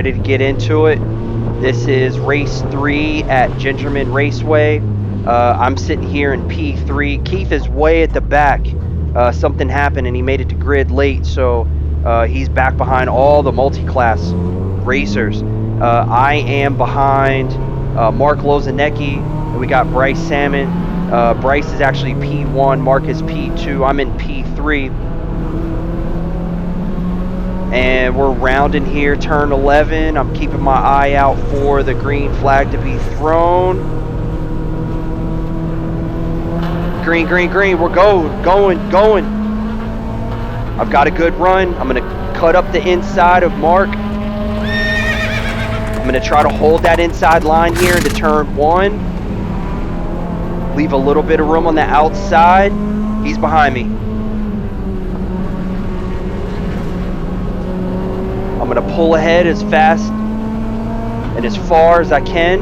ready to get into it. This is race 3 at Gingerman Raceway. I'm sitting here in P3. Keith is way at the back. Something happened and he made it to grid late, so he's back behind all the multi-class racers. I am behind Mark Lozanecki, and we got Bryce Salmon. Bryce is actually P1, Mark is P2. I'm in P3. And we're rounding here, turn 11. I'm keeping my eye out for the green flag to be thrown. Green, green, green. We're going. I've got a good run. I'm going to cut up the inside of Mark. I'm going to try to hold that inside line here into turn 1. Leave a little bit of room on the outside. He's behind me. I'm going to pull ahead as fast and as far as I can.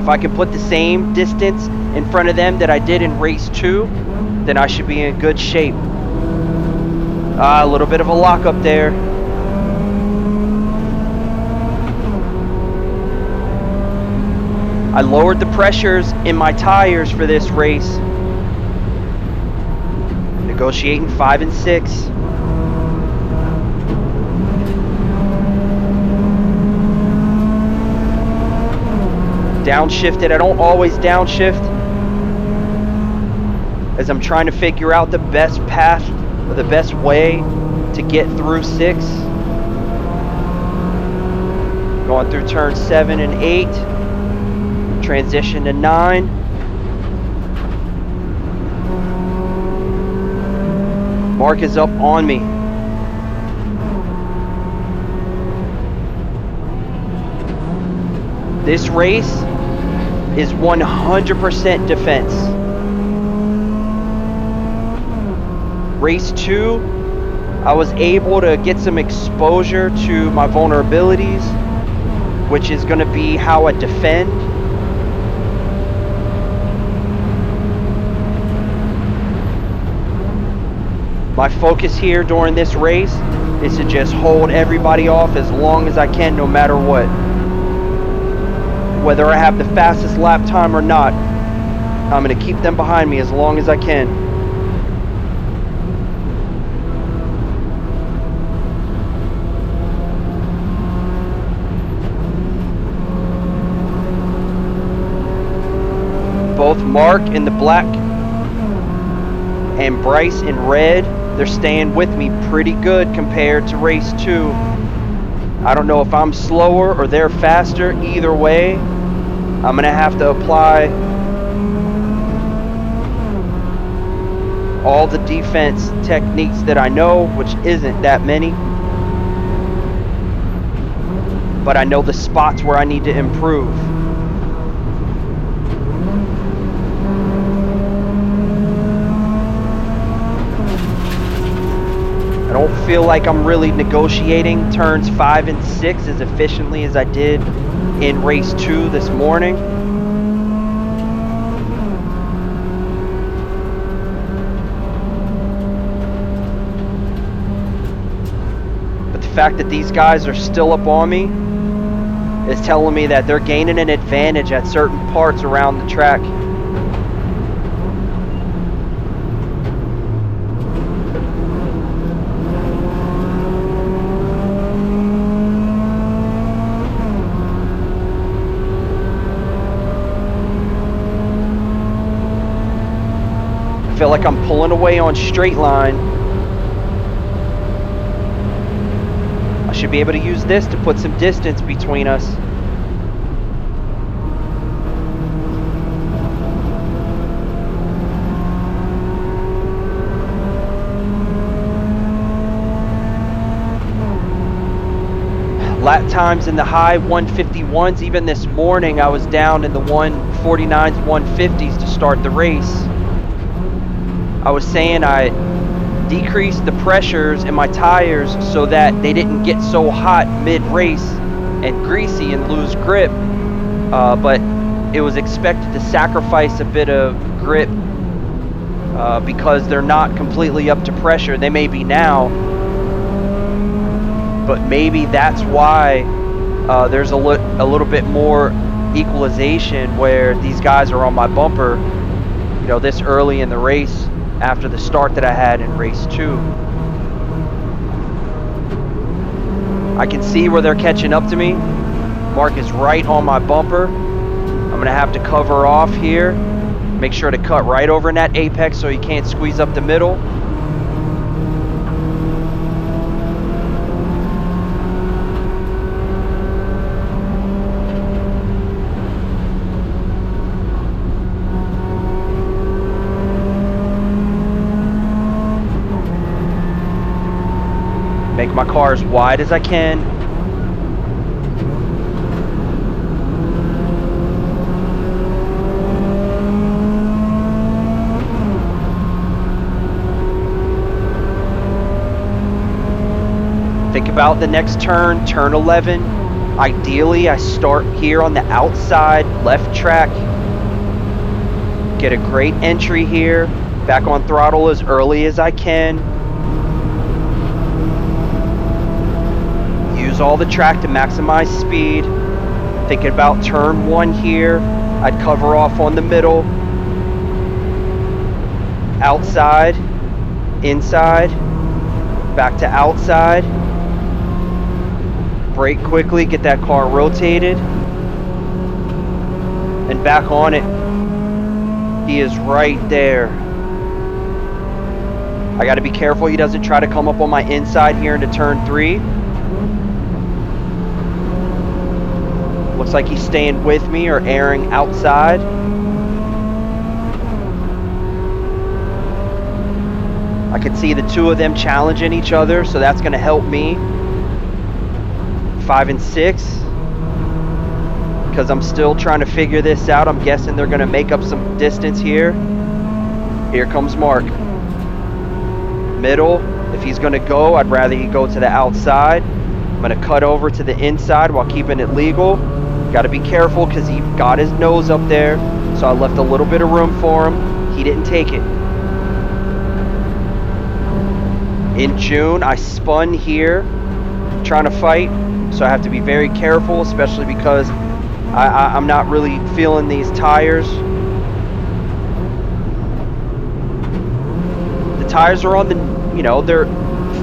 If I can put the same distance in front of them that I did in race 2, then I should be in good shape. A little bit of a lockup there. I lowered the pressures in my tires for this race. Negotiating 5 and 6. Downshifted. I don't always downshift, as I'm trying to figure out the best path or the best way to get through 6. Going through turn 7 and 8. Transition to 9. Mark is up on me. This race is 100% defense. Race 2, I was able to get some exposure to my vulnerabilities, which is going to be how I defend. My focus here during this race is to just hold everybody off as long as I can, no matter what. Whether I have the fastest lap time or not, I'm going to keep them behind me as long as I can. Both Mark in the black and Bryce in red, they're staying with me pretty good compared to race 2. I don't know if I'm slower or they're faster. Either way, I'm going to have to apply all the defense techniques that I know, which isn't that many. But I know the spots where I need to improve. I don't feel like I'm really negotiating turns 5 and 6 as efficiently as I did in race 2 this morning. But the fact that these guys are still up on me is telling me that they're gaining an advantage at certain parts around the track. I feel like I'm pulling away on straight line. I should be able to use this to put some distance between us. Lap times in the high 151s. Even this morning I was down in the 149s, 150s to start the race. I was saying I decreased the pressures in my tires so that they didn't get so hot mid-race and greasy and lose grip, but it was expected to sacrifice a bit of grip because they're not completely up to pressure. They may be now, but maybe that's why there's a little bit more equalization where these guys are on my bumper, you know, this early in the race after the start that I had in race 2. I can see where they're catching up to me. Mark is right on my bumper. I'm going to have to cover off here. Make sure to cut right over in that apex so he can't squeeze up the middle. Make my car as wide as I can. Think about the next turn, turn 11. Ideally, I start here on the outside, left track. Get a great entry here. Back on throttle as early as I can. Use all the track to maximize speed. Thinking about turn 1 here. I'd cover off on the middle. Outside, inside, back to outside. Brake quickly, get that car rotated. And back on it. He is right there. I got to be careful he doesn't try to come up on my inside here into turn 3. Looks like he's staying with me or airing outside. I can see the two of them challenging each other, so that's going to help me. 5 and 6. Because I'm still trying to figure this out. I'm guessing they're going to make up some distance here. Here comes Mark. Middle. If he's going to go, I'd rather he go to the outside. I'm going to cut over to the inside while keeping it legal. Got to be careful because he got his nose up there. So I left a little bit of room for him. He didn't take it. In June, I spun here trying to fight. So I have to be very careful, especially because I'm not really feeling these tires. The tires are on the, you know, they're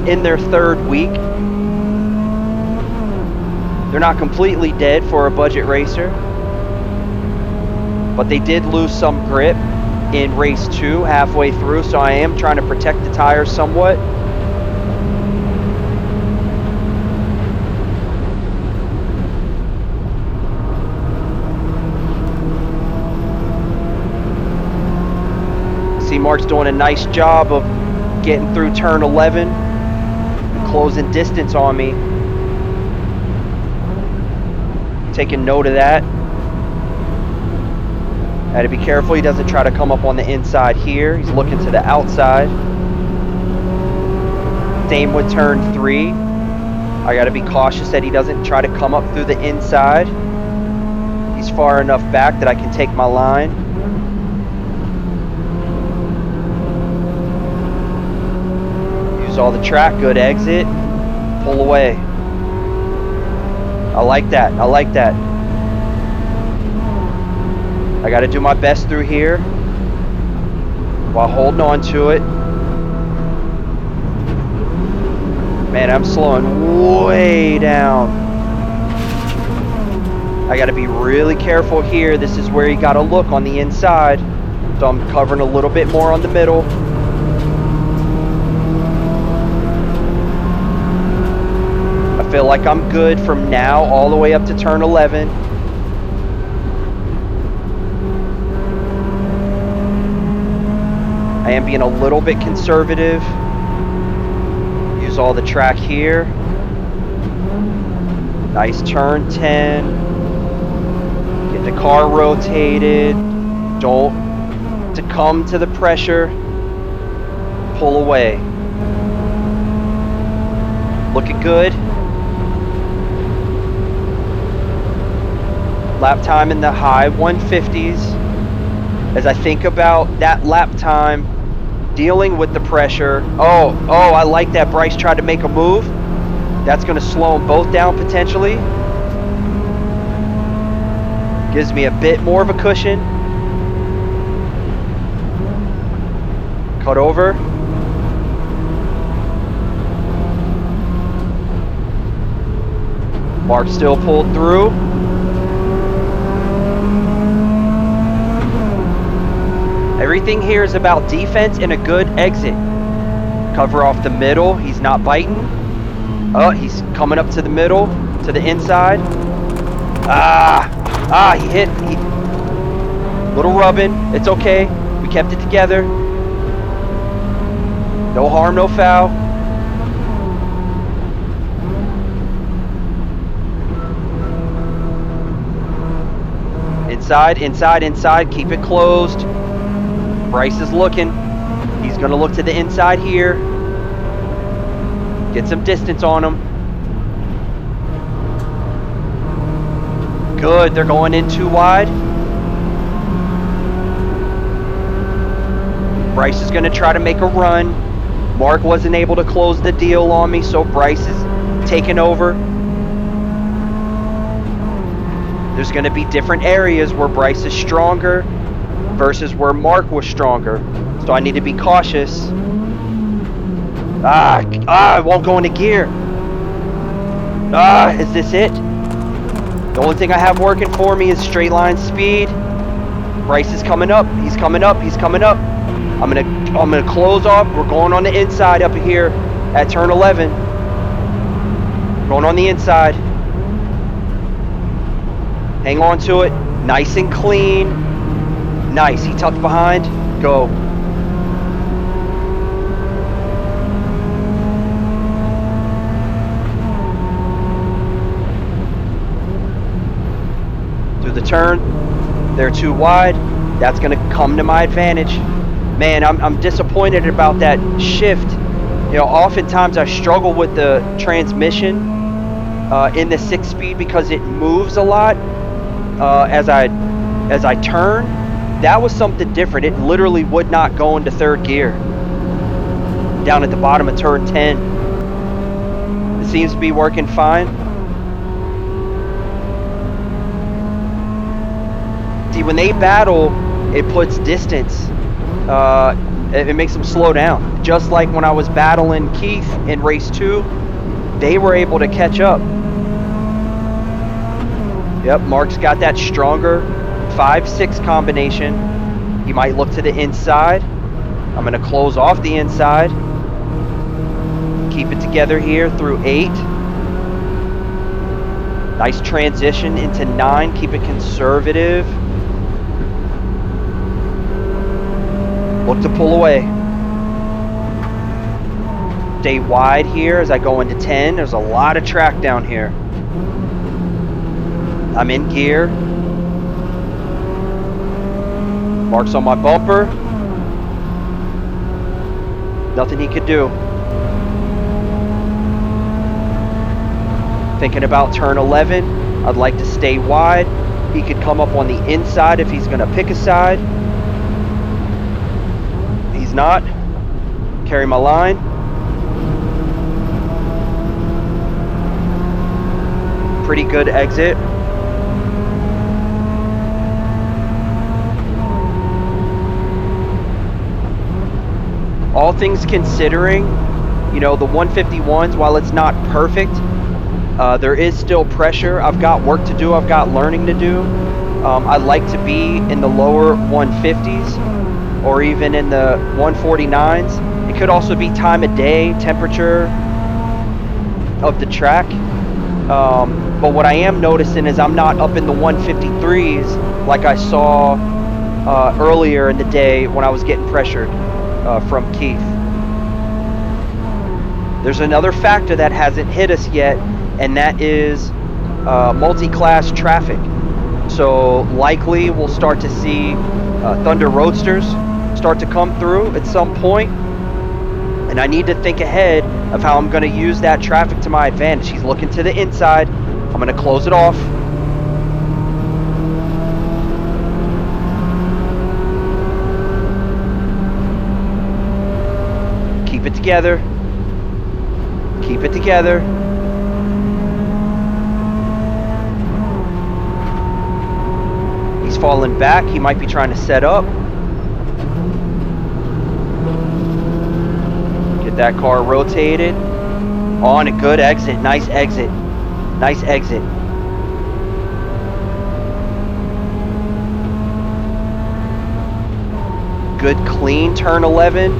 in their 3rd week. They're not completely dead for a budget racer. But they did lose some grip in race 2 halfway through, so I am trying to protect the tires somewhat. See, Mark's doing a nice job of getting through turn 11 and closing distance on me. Taking note of that. I had to be careful he doesn't try to come up on the inside here. He's looking to the outside. Same with turn 3. I got to be cautious that he doesn't try to come up through the inside. He's far enough back that I can take my line. Use all the track, good exit. Pull away. I like that. I like that. I got to do my best through here while holding on to it. Man, I'm slowing way down. I got to be really careful here. This is where you got to look on the inside. So I'm covering a little bit more on the middle. I feel like I'm good from now all the way up to turn 11. I am being a little bit conservative. Use all the track here. Nice turn 10. Get the car rotated. Don't succumb to the pressure. Pull away. Looking good. Lap time in the high 150s. As I think about that lap time, dealing with the pressure. Oh, I like that Bryce tried to make a move. That's going to slow them both down potentially. Gives me a bit more of a cushion. Cut over. Mark still pulled through. Everything here is about defense and a good exit. Cover off the middle. He's not biting. Oh, he's coming up to the middle, to the inside. He hit. Little rubbing. It's okay. We kept it together. No harm, no foul. Inside, inside, inside. Keep it closed. Bryce is looking. He's going to look to the inside here. Get some distance on him. Good. They're going in too wide. Bryce is going to try to make a run. Mark wasn't able to close the deal on me, so Bryce is taking over. There's going to be different areas where Bryce is stronger versus where Mark was stronger. So I need to be cautious. It won't go into gear. Is this it? The only thing I have working for me is straight line speed. Bryce is coming up. He's coming up. He's coming up. I'm gonna close off. We're going on the inside up here at turn 11. Going on the inside. Hang on to it. Nice and clean. Nice. He tucked behind. Go. Through the turn. They're too wide. That's going to come to my advantage. Man, I'm disappointed about that shift. You know, oftentimes I struggle with the transmission in the 6-speed because it moves a lot as I turn. That was something different. It literally would not go into third gear. Down at the bottom of turn 10. It seems to be working fine. See, when they battle, it puts distance. It makes them slow down. Just like when I was battling Keith in race 2, they were able to catch up. Yep, Mark's got that stronger 5-6 combination. He might look to the inside. I'm going to close off the inside. Keep it together here through 8. Nice transition into 9. Keep it conservative. Look to pull away. Stay wide here as I go into 10. There's a lot of track down here. I'm in gear. Mark's on my bumper. Nothing he could do. Thinking about turn 11. I'd like to stay wide. He could come up on the inside if he's going to pick a side. He's not. Carry my line. Pretty good exit. All things considering, you know, the 151s, while it's not perfect, there is still pressure. I've got work to do. I've got learning to do. I like to be in the lower 150s or even in the 149s. It could also be time of day, temperature of the track. But what I am noticing is I'm not up in the 153s like I saw earlier in the day when I was getting pressured from Keith. There's another factor that hasn't hit us yet, and that is multi-class traffic. So likely we'll start to see Thunder Roadsters start to come through at some point, and I need to think ahead of how I'm going to use that traffic to my advantage. He's looking to the inside. I'm going to close it off. Keep it together. Keep it together. falling back. He might be trying to set up. Get that car rotated. On a good exit. Nice exit. Nice exit. Good clean turn 11.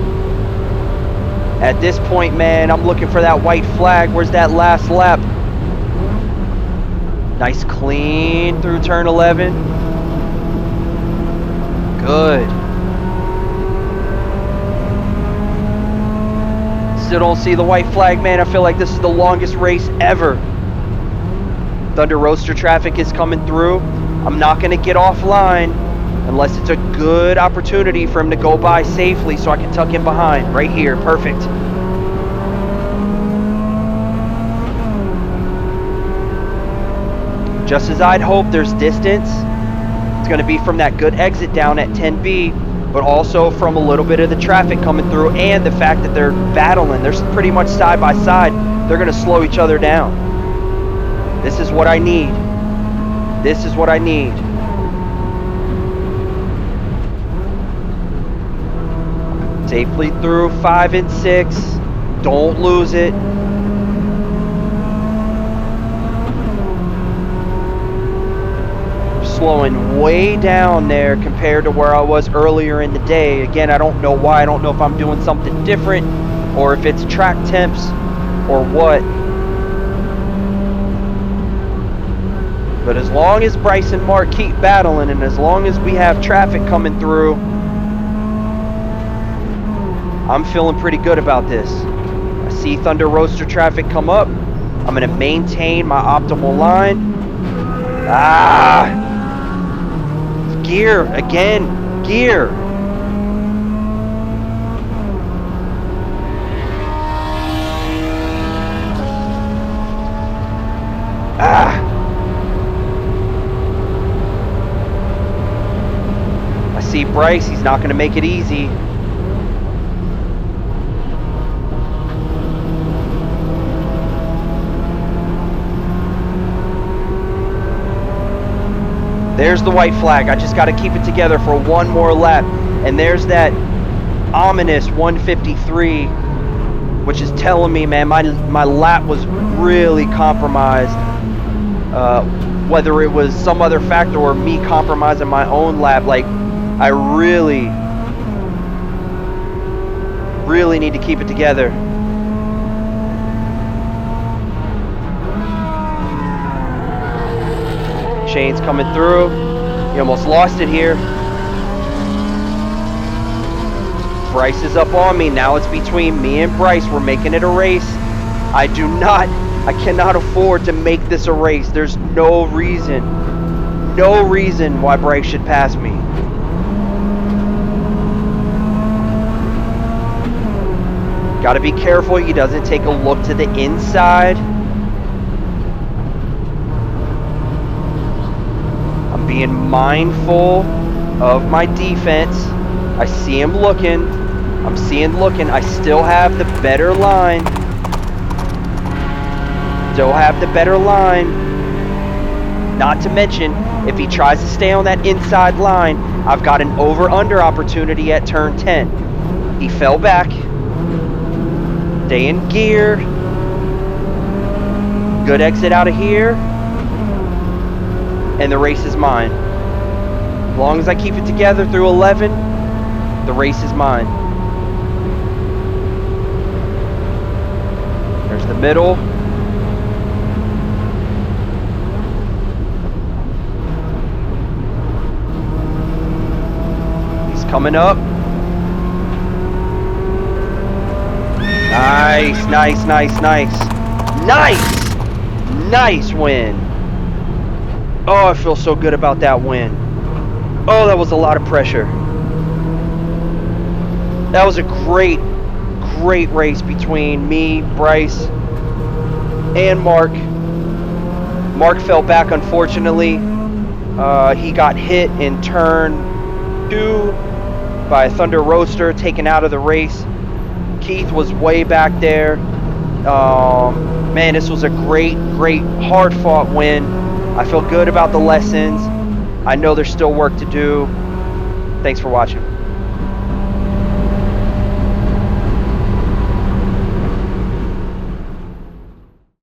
At this point, man, I'm looking for that white flag. Where's that last lap? Nice clean through turn 11. Good. Still don't see the white flag, man. I feel like this is the longest race ever. Thunder Roadster traffic is coming through. I'm not going to get offline unless it's a good opportunity for him to go by safely so I can tuck in behind. Right here. Perfect. Just as I'd hope, there's distance. It's going to be from that good exit down at 10B, but also from a little bit of the traffic coming through and the fact that they're battling. They're pretty much side by side. They're going to slow each other down. This is what I need. This is what I need. Safely through 5 and 6. Don't lose it. Slowing way down there compared to where I was earlier in the day. Again, I don't know why. I don't know if I'm doing something different or if it's track temps or what. But as long as Bryce and Mark keep battling and as long as we have traffic coming through, I'm feeling pretty good about this. I see Thunder Roadster traffic come up. I'm going to maintain my optimal line. Gear again. Gear. I see Bryce. He's not going to make it easy. There's the white flag. I just got to keep it together for one more lap. And there's that ominous 153, which is telling me, man, my lap was really compromised. Whether it was some other factor or me compromising my own lap, like I really need to keep it together. Shane's coming through. He almost lost it here. Bryce is up on me. Now it's between me and Bryce. We're making it a race. I cannot afford to make this a race. There's no reason why Bryce should pass me. Got to be careful he doesn't take a look to the inside. I'm being mindful of my defense. I see him looking. I'm seeing looking. I still have the better line. Still have the better line. Not to mention, if he tries to stay on that inside line, I've got an over-under opportunity at turn 10. He fell back. Stay in gear. Good exit out of here. And the race is mine. As long as I keep it together through 11, the race is mine. There's the middle. He's coming up. Nice, nice, nice, nice. Nice! Nice win. Oh, I feel so good about that win. Oh, that was a lot of pressure. That was a great race between me, Bryce, and Mark. Mark fell back, unfortunately. He got hit in turn 2 by a Thunder Roadster, taken out of the race. Keith was way back there. Man, this was a great hard-fought win. I feel good about the lessons. I know there's still work to do. Thanks for watching.